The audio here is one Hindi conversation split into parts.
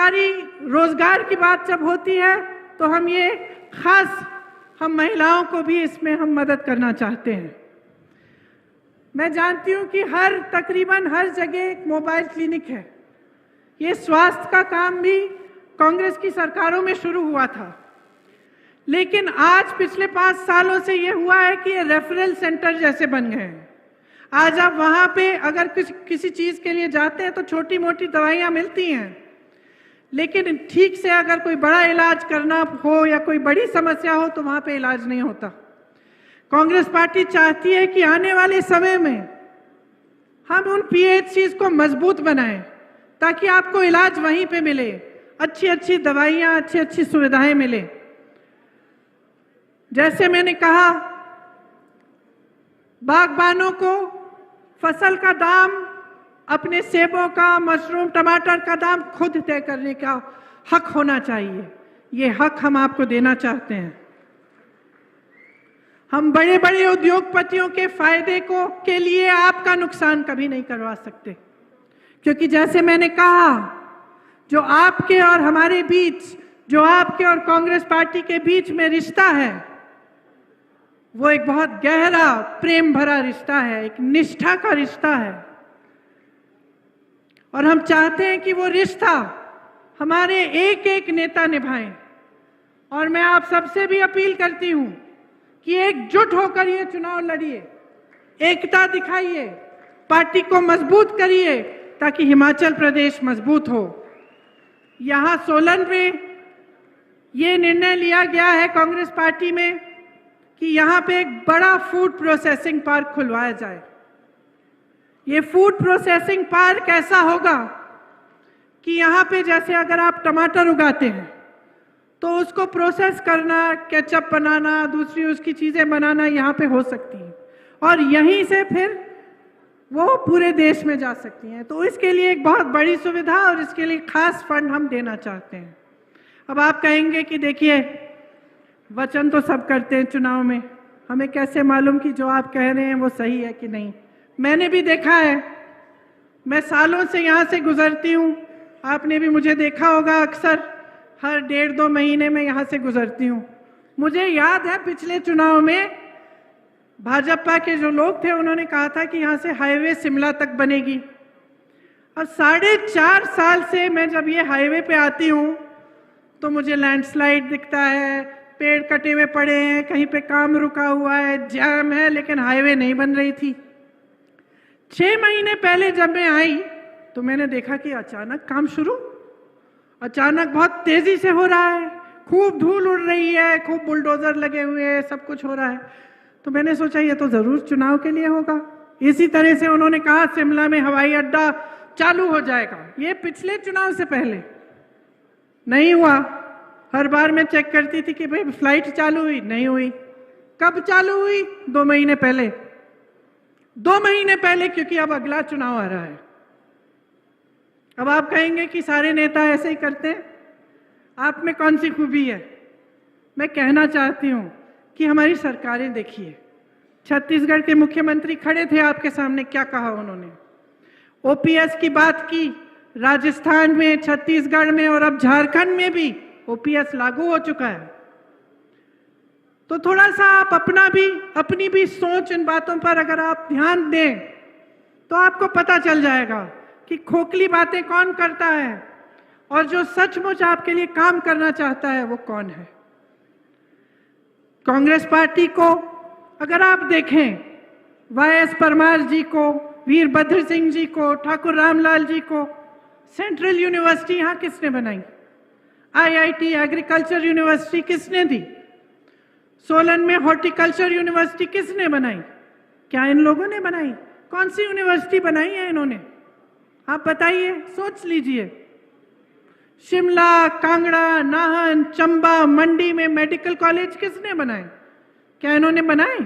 हमारी रोजगार की बात जब होती है तो हम महिलाओं को भी इसमें हम मदद करना चाहते हैं। मैं जानती हूं कि तकरीबन हर जगह एक मोबाइल क्लिनिक है। ये स्वास्थ्य का काम भी कांग्रेस की सरकारों में शुरू हुआ था, लेकिन आज पिछले 5 सालों से ये हुआ है कि ये रेफरल सेंटर जैसे बन गए हैं। आज आप वहां पे अगर किसी चीज के लिए जाते हैं तो छोटी मोटी दवाइयां मिलती हैं, लेकिन ठीक से अगर कोई बड़ा इलाज करना हो या कोई बड़ी समस्या हो तो वहां पे इलाज नहीं होता। कांग्रेस पार्टी चाहती है कि आने वाले समय में हम उन पीएचसीज को मजबूत बनाएं ताकि आपको इलाज वहीं पे मिले, अच्छी अच्छी दवाइयां, अच्छी अच्छी सुविधाएं मिले। जैसे मैंने कहा, बागबानों को फसल का दाम, अपने सेबों का, मशरूम, टमाटर का दाम खुद तय करने का हक होना चाहिए। ये हक हम आपको देना चाहते हैं। हम बड़े बड़े उद्योगपतियों के फायदे के लिए आपका नुकसान कभी नहीं करवा सकते, क्योंकि जैसे मैंने कहा, जो आपके और हमारे बीच, जो आपके और कांग्रेस पार्टी के बीच में रिश्ता है, वो एक बहुत गहरा प्रेम भरा रिश्ता है, एक निष्ठा का रिश्ता है। और हम चाहते हैं कि वो रिश्ता हमारे एक एक नेता निभाएं। और मैं आप सबसे भी अपील करती हूं कि एकजुट होकर ये चुनाव लड़िए, एकता दिखाइए, पार्टी को मजबूत करिए ताकि हिमाचल प्रदेश मजबूत हो। यहां सोलन में ये निर्णय लिया गया है कांग्रेस पार्टी में कि यहां पे एक बड़ा फूड प्रोसेसिंग पार्क खुलवाया जाए। ये फूड प्रोसेसिंग पार्क ऐसा होगा कि यहाँ पे जैसे अगर आप टमाटर उगाते हैं तो उसको प्रोसेस करना, केचप बनाना, दूसरी उसकी चीज़ें बनाना यहाँ पे हो सकती है और यहीं से फिर वो पूरे देश में जा सकती हैं। तो इसके लिए एक बहुत बड़ी सुविधा और इसके लिए खास फंड हम देना चाहते हैं। अब आप कहेंगे कि देखिए, वचन तो सब करते हैं चुनाव में, हमें कैसे मालूम कि जो आप कह रहे हैं वो सही है कि नहीं। मैंने भी देखा है, मैं सालों से यहाँ से गुजरती हूँ, आपने भी मुझे देखा होगा, अक्सर हर 1.5-2 महीने में यहाँ से गुजरती हूँ। मुझे याद है पिछले चुनाव में भाजपा के जो लोग थे उन्होंने कहा था कि यहाँ से हाईवे शिमला तक बनेगी। और 4.5 साल से मैं जब ये हाईवे पे आती हूँ तो मुझे लैंडस्लाइड दिखता है, पेड़ कटे हुए पड़े हैं, कहीं पे काम रुका हुआ है, जैम है, लेकिन हाईवे नहीं बन रही थी। 6 महीने पहले जब मैं आई तो मैंने देखा कि अचानक काम शुरू, अचानक बहुत तेजी से हो रहा है, खूब धूल उड़ रही है, खूब बुलडोजर लगे हुए हैं, सब कुछ हो रहा है। तो मैंने सोचा ये तो जरूर चुनाव के लिए होगा। इसी तरह से उन्होंने कहा शिमला में हवाई अड्डा चालू हो जाएगा, ये पिछले चुनाव से पहले नहीं हुआ। हर बार मैं चेक करती थी कि भाई फ्लाइट चालू हुई, नहीं हुई। कब चालू हुई? 2 महीने पहले। 2 महीने पहले, क्योंकि अब अगला चुनाव आ रहा है। अब आप कहेंगे कि सारे नेता ऐसे ही करते हैं, आप में कौन सी खूबी है? मैं कहना चाहती हूं कि हमारी सरकारें देखिए, छत्तीसगढ़ के मुख्यमंत्री खड़े थे आपके सामने, क्या कहा उन्होंने? ओपीएस की बात की। राजस्थान में, छत्तीसगढ़ में और अब झारखंड में भी ओपीएस लागू हो चुका है। तो थोड़ा सा आप अपनी भी सोच इन बातों पर अगर आप ध्यान दें तो आपको पता चल जाएगा कि खोखली बातें कौन करता है और जो सचमुच आपके लिए काम करना चाहता है वो कौन है। कांग्रेस पार्टी को अगर आप देखें, वाईएस परमार जी को, वीरभद्र सिंह जी को, ठाकुर रामलाल जी को सेंट्रल यूनिवर्सिटी यहाँ किसने बनाई? आईआईटी एग्रीकल्चर यूनिवर्सिटी किसने दी? सोलन में हॉर्टिकल्चर यूनिवर्सिटी किसने बनाई? क्या इन लोगों ने बनाई? कौन सी यूनिवर्सिटी बनाई है इन्होंने? आप बताइए, सोच लीजिए। शिमला, कांगड़ा, नाहन, चंबा, मंडी में मेडिकल कॉलेज किसने बनाए? क्या इन्होंने बनाए?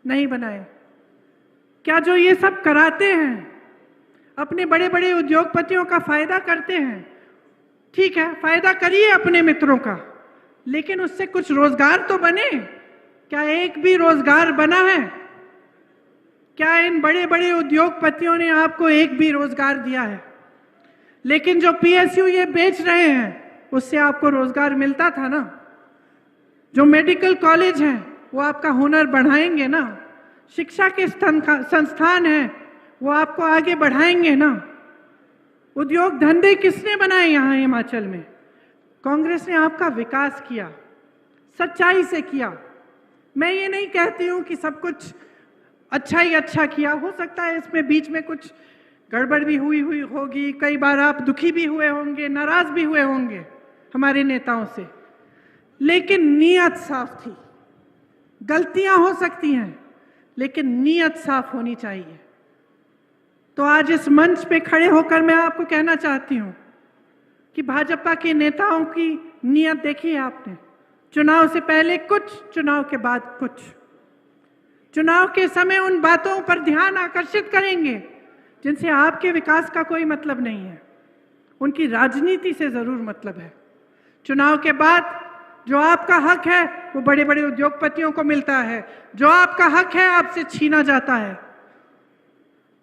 नहीं बनाए। क्या जो ये सब कराते हैं, अपने बड़े बड़े उद्योगपतियों का फायदा करते हैं, ठीक है, फायदा करिए अपने मित्रों का, लेकिन उससे कुछ रोजगार तो बने। क्या एक भी रोजगार बना है? क्या इन बड़े बड़े उद्योगपतियों ने आपको एक भी रोजगार दिया है? लेकिन जो पीएसयू ये बेच रहे हैं उससे आपको रोजगार मिलता था ना। जो मेडिकल कॉलेज हैं वो आपका हुनर बढ़ाएंगे ना। शिक्षा के संस्थान हैं वो आपको आगे बढ़ाएंगे ना। उद्योग धंधे किसने बनाए यहाँ हिमाचल में? कांग्रेस ने आपका विकास किया, सच्चाई से किया। मैं ये नहीं कहती हूँ कि सब कुछ अच्छा ही अच्छा किया, हो सकता है इसमें बीच में कुछ गड़बड़ भी हुई होगी, कई बार आप दुखी भी हुए होंगे, नाराज भी हुए होंगे हमारे नेताओं से, लेकिन नीयत साफ थी। गलतियां हो सकती हैं लेकिन नीयत साफ होनी चाहिए। तो आज इस मंच पे खड़े होकर मैं आपको कहना चाहती हूं कि भाजपा के नेताओं की नीयत देखी है आपने। चुनाव से पहले कुछ, चुनाव के बाद कुछ। चुनाव के समय उन बातों पर ध्यान आकर्षित करेंगे जिनसे आपके विकास का कोई मतलब नहीं है, उनकी राजनीति से जरूर मतलब है। चुनाव के बाद जो आपका हक है वो बड़े बड़े उद्योगपतियों को मिलता है, जो आपका हक है आपसे छीना जाता है,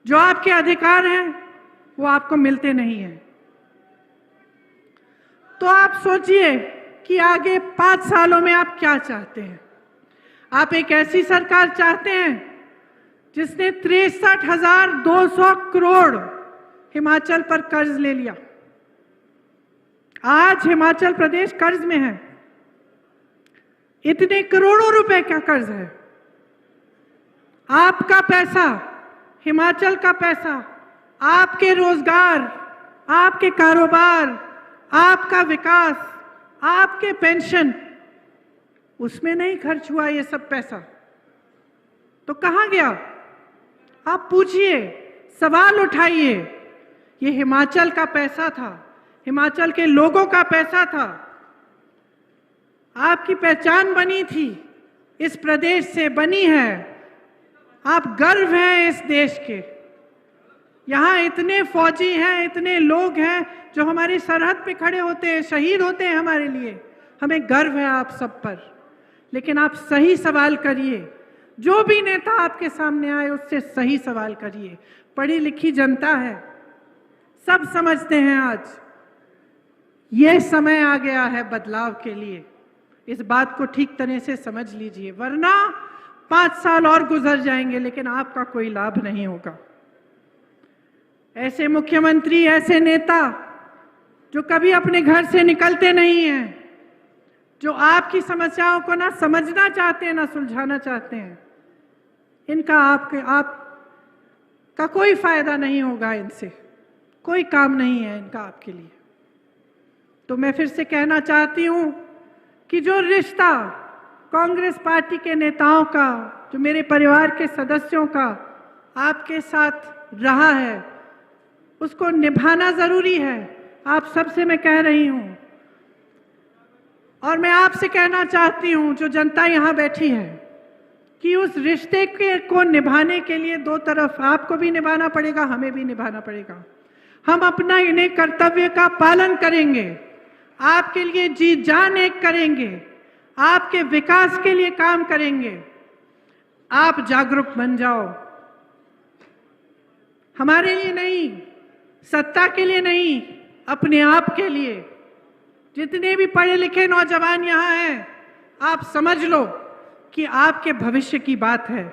जो आपके अधिकार हैं वो आपको मिलते नहीं हैं। तो आप सोचिए कि आगे 5 सालों में आप क्या चाहते हैं। आप एक ऐसी सरकार चाहते हैं जिसने 63,200 करोड़ हिमाचल पर कर्ज ले लिया। आज हिमाचल प्रदेश कर्ज में है, इतने करोड़ों रुपए का कर्ज है। आपका पैसा, हिमाचल का पैसा, आपके रोजगार, आपके कारोबार, आपका विकास, आपके पेंशन, उसमें नहीं खर्च हुआ ये सब पैसा। तो कहां गया? आप पूछिए, सवाल उठाइए। ये हिमाचल का पैसा था, हिमाचल के लोगों का पैसा था। आपकी पहचान बनी थी, इस प्रदेश से बनी है। आप गर्व हैं इस देश के। यहाँ इतने फौजी हैं, इतने लोग हैं जो हमारी सरहद पे खड़े होते हैं, शहीद होते हैं हमारे लिए। हमें गर्व है आप सब पर। लेकिन आप सही सवाल करिए, जो भी नेता आपके सामने आए उससे सही सवाल करिए। पढ़ी लिखी जनता है, सब समझते हैं आज ये समय आ गया है बदलाव के लिए। इस बात को ठीक तरह से समझ लीजिए, वरना 5 साल और गुजर जाएंगे लेकिन आपका कोई लाभ नहीं होगा। ऐसे मुख्यमंत्री, ऐसे नेता जो कभी अपने घर से निकलते नहीं हैं, जो आपकी समस्याओं को ना समझना चाहते हैं ना सुलझाना चाहते हैं, इनका आपका कोई फायदा नहीं होगा। इनसे कोई काम नहीं है इनका आपके लिए। तो मैं फिर से कहना चाहती हूं कि जो रिश्ता कांग्रेस पार्टी के नेताओं का, जो मेरे परिवार के सदस्यों का आपके साथ रहा है, उसको निभाना जरूरी है। आप सबसे मैं कह रही हूं, और मैं आपसे कहना चाहती हूं, जो जनता यहां बैठी है, कि उस रिश्ते को निभाने के लिए दो तरफ आपको भी निभाना पड़ेगा, हमें भी निभाना पड़ेगा। हम अपना इन्हें कर्तव्य का पालन करेंगे, आपके लिए जी जान एक करेंगे, आपके विकास के लिए काम करेंगे। आप जागरूक बन जाओ, हमारे लिए नहीं, सत्ता के लिए नहीं, अपने आप के लिए। जितने भी पढ़े लिखे नौजवान यहाँ हैं, आप समझ लो कि आपके भविष्य की बात है।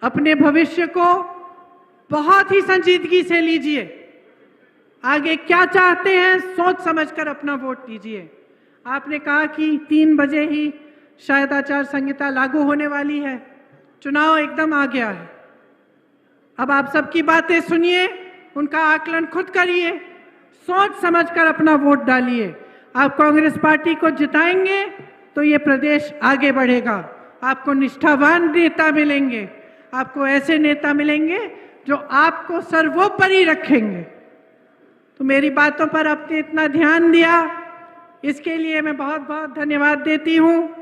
अपने भविष्य को बहुत ही संजीदगी से लीजिए। आगे क्या चाहते हैं सोच समझकर अपना वोट दीजिए। आपने कहा कि 3 बजे ही शायद आचार संहिता लागू होने वाली है, चुनाव एकदम आ गया है। अब आप सबकी बातें सुनिए, उनका आकलन खुद करिए, सोच समझकर अपना वोट डालिए। आप कांग्रेस पार्टी को जिताएंगे तो ये प्रदेश आगे बढ़ेगा। आपको निष्ठावान नेता मिलेंगे, आपको ऐसे नेता मिलेंगे जो आपको सर्वोपरि रखेंगे। तो मेरी बातों पर आपने इतना ध्यान दिया, इसके लिए मैं बहुत बहुत धन्यवाद देती हूँ।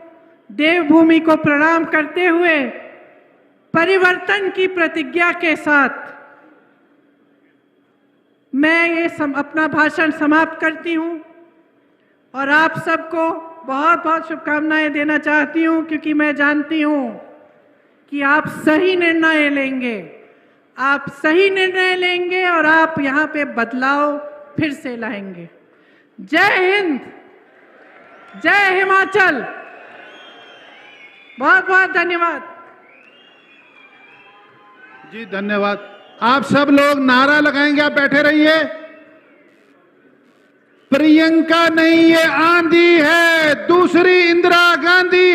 देवभूमि को प्रणाम करते हुए परिवर्तन की प्रतिज्ञा के साथ मैं ये अपना भाषण समाप्त करती हूँ और आप सबको बहुत बहुत शुभकामनाएं देना चाहती हूँ, क्योंकि मैं जानती हूँ कि आप सही निर्णय लेंगे। आप सही निर्णय लेंगे और आप यहां पे बदलाव फिर से लाएंगे। जय हिंद, जय हिमाचल। बहुत बहुत धन्यवाद जी, धन्यवाद। आप सब लोग नारा लगाएंगे, आप बैठे रहिए। प्रियंका नहीं, ये आंधी है, दूसरी इंदिरा गांधी है।